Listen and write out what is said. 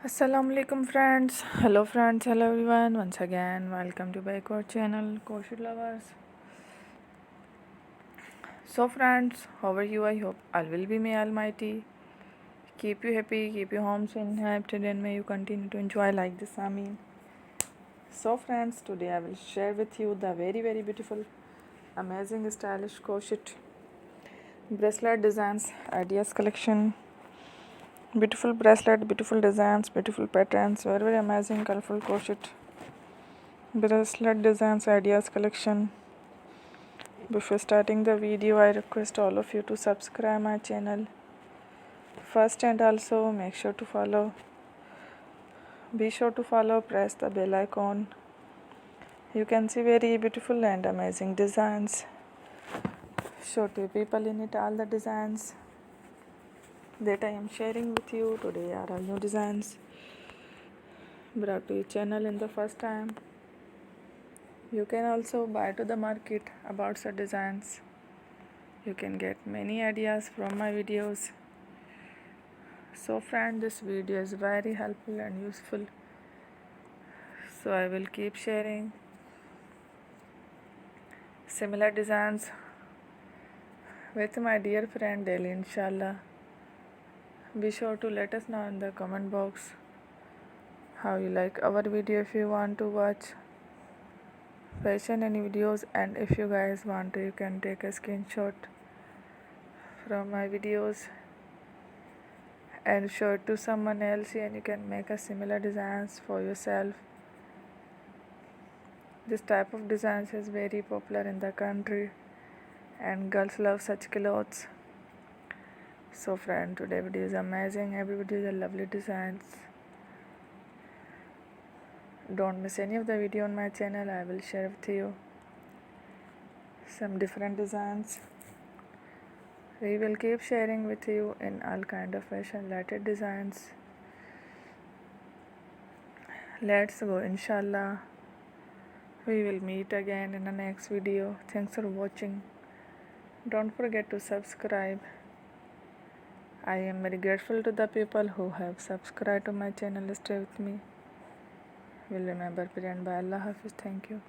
Assalamu alaikum friends. Hello friends, hello everyone. Once again, welcome to my core channel, Crochet lovers. So friends, how are you? I hope all will be may Almighty. Keep you happy, keep you homes inhabited, and may you continue to enjoy like this. Amin. So friends, today I will share with you the very beautiful, amazing, stylish crochet bracelet designs ideas collection. Beautiful bracelet, beautiful designs, beautiful patterns, very amazing, colorful crochet bracelet designs ideas collection. Before starting the video, I request all of you to subscribe my channel first, and also be sure to follow, press the bell icon. You can see very beautiful and amazing designs. Show to people in it all the designs that I am sharing with you today are all new designs brought to your channel in the first time. You can also buy to the market about the designs. You can get many ideas from my videos. So friend, this video is very helpful and useful, so I will keep sharing similar designs with my dear friend daily, inshallah. Be sure to let us know in the comment box how you like our video. If you want to watch fashion any videos, and if you guys want to, you can take a screenshot from my videos and show it to someone else, and you can make a similar designs for yourself. This type of designs is very popular in the country and girls love such clothes. So friend, today video is amazing. Every video is a lovely designs. Don't miss any of the video on my channel. I will share with you some different designs. We will keep sharing with you in all kind of fashion related designs. Let's go, inshallah. We will meet again in the next video. Thanks for watching. Don't forget to subscribe. I am very grateful to the people who have subscribed to my channel. Stay with me. Will remember, and by Allah Hafiz. Thank you.